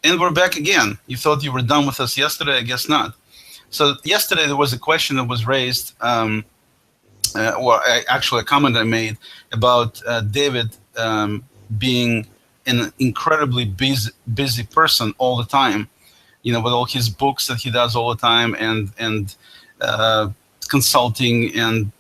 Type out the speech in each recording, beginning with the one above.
And we're back again. You thought you were done with us yesterday? I guess not. So yesterday there was a question that was raised, actually a comment I made about David being an incredibly busy person all the time. You know, with all his books that he does all the time, and uh, consulting, and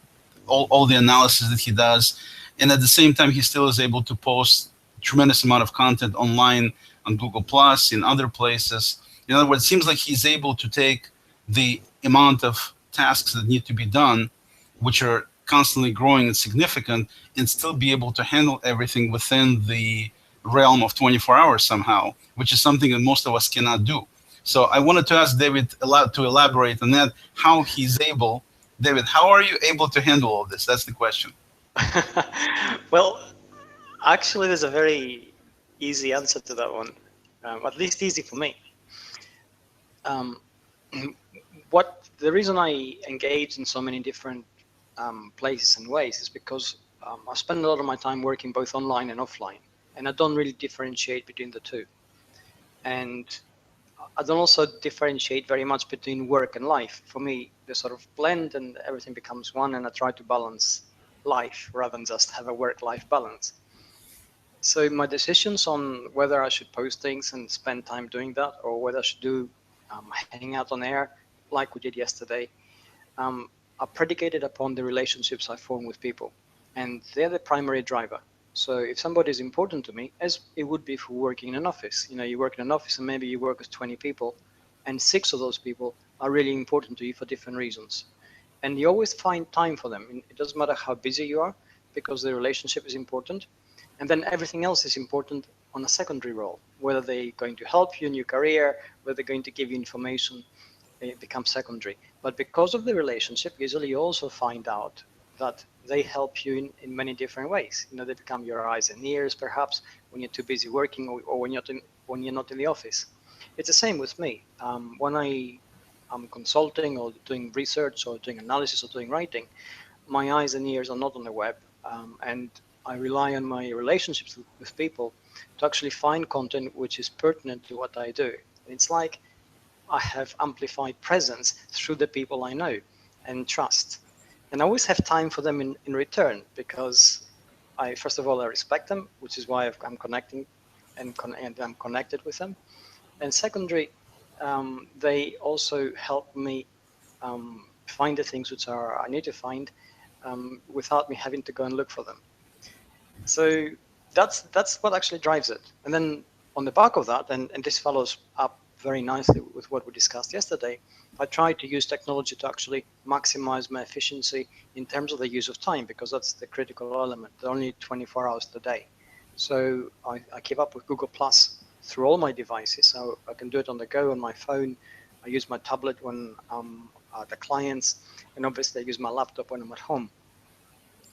all the analysis that he does, and at the same time he still is able to post tremendous amount of content online on Google Plus, in other places. In other words, it seems like he's able to take the amount of tasks that need to be done, which are constantly growing and significant, and still be able to handle everything within the realm of 24 hours somehow, which is something that most of us cannot do. So I wanted to ask David to elaborate on that, how he's able. David, how are you able to handle all this? That's the question. Well, actually, there's a very easy answer to that one, at least easy for me. Um, what the reason I engage in so many different places and ways is because I spend a lot of my time working both online and offline, and I don't really differentiate between the two. And I don't also differentiate very much between work and life. For me, they sort of blend and everything becomes one, and I try to balance life rather than just have a work-life balance. So my decisions on whether I should post things and spend time doing that, or whether I should do hang out on air like we did yesterday, um, are predicated upon the relationships I form with people, and they're the primary driver. So if somebody is important to me, as it would be for working in an office, you work in an office and maybe you work with 20 people, and six of those people are really important to you for different reasons, and you always find time for them. It doesn't matter how busy you are, because the relationship is important, and then everything else is important on a secondary role. Whether they're going to help you in your career, whether they're going to give you information, it becomes secondary. But because of the relationship, usually you also find out that they help you in many different ways. They become your eyes and ears, perhaps, when you're too busy working, or when you're not in the office. It's the same with me. When I'm consulting or doing research or doing analysis or doing writing, my eyes and ears are not on the web, and I rely on my relationships with people to actually find content which is pertinent to what I do. It's like I have amplified presence through the people I know and trust. And I always have time for them in return, because first of all, I respect them, which is why I'm connecting and I'm connected with them. And secondary, they also help me find the things which I need to find, without me having to go and look for them. So that's what actually drives it. And then on the back of that, and this follows up very nicely with what we discussed yesterday, I try to use technology to actually maximize my efficiency in terms of the use of time, because that's the critical element. There are only 24 hours a day. So I keep up with Google Plus through all my devices. So I can do it on the go on my phone. I use my tablet when I'm at the clients, and obviously I use my laptop when I'm at home.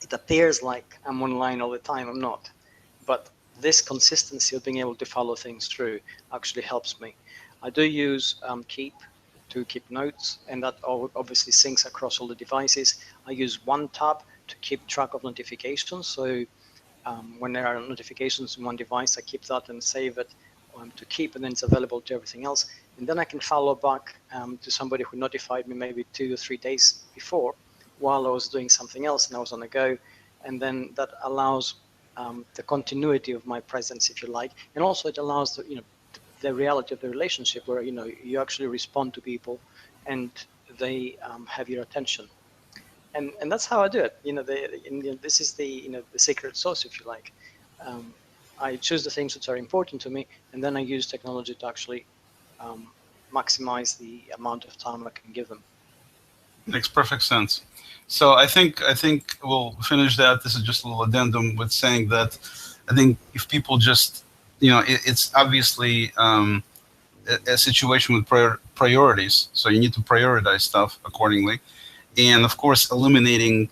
It appears like I'm online all the time. I'm not. But this consistency of being able to follow things through actually helps me. I do use Keep to keep notes, and that obviously syncs across all the devices. I use OneTab to keep track of notifications. So when there are notifications in one device, I keep that and save it to keep, and then it's available to everything else. And then I can follow back to somebody who notified me maybe 2 or 3 days before, while I was doing something else and I was on the go. And then that allows the continuity of my presence, if you like. And also it allows the reality of the relationship, where you actually respond to people and they have your attention. And that's how I do it. This is the secret sauce, if you like. I choose the things which are important to me, and then I use technology to actually um, maximize the amount of time I can give them. Makes perfect sense. So I think we'll finish that. This is just a little addendum with saying that I think if people just, it's obviously a situation with priorities. So you need to prioritize stuff accordingly, and of course eliminating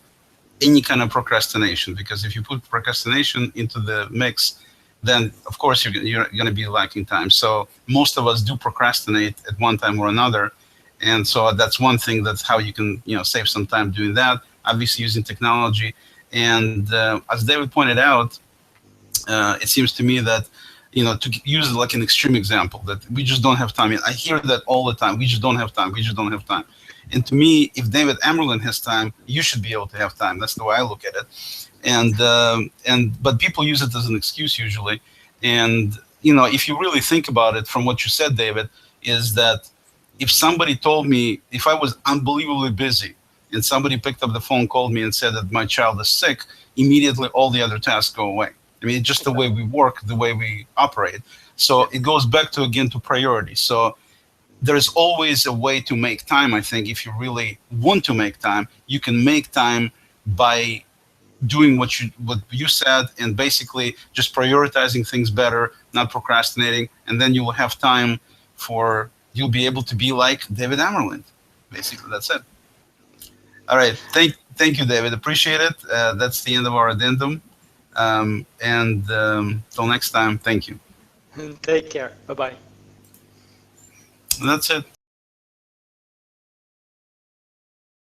any kind of procrastination, because if you put procrastination into the mix, then of course you're going to be lacking time. So most of us do procrastinate at one time or another, and so that's one thing. That's how you can save some time doing that. Obviously using technology, and as David pointed out, it seems to me that to use like an extreme example, that we just don't have time. I hear that all the time. We just don't have time. We just don't have time. And to me, if David Amerland has time, you should be able to have time. That's the way I look at it. But people use it as an excuse usually. And if you really think about it, from what you said, David, is that if somebody told me, if I was unbelievably busy and somebody picked up the phone, called me and said that my child is sick, immediately all the other tasks go away. I mean, it's just the way we work, the way we operate. So it goes back to, again, to priority. So there's always a way to make time. I think if you really want to make time, you can make time by doing what you said, and basically just prioritizing things better, not procrastinating, and then you will have time you'll be able to be like David Amerland. Basically, that's it. All right. Thank you, David. Appreciate it. That's the end of our addendum. Till next time, thank you. Take care. Bye bye. And that's it.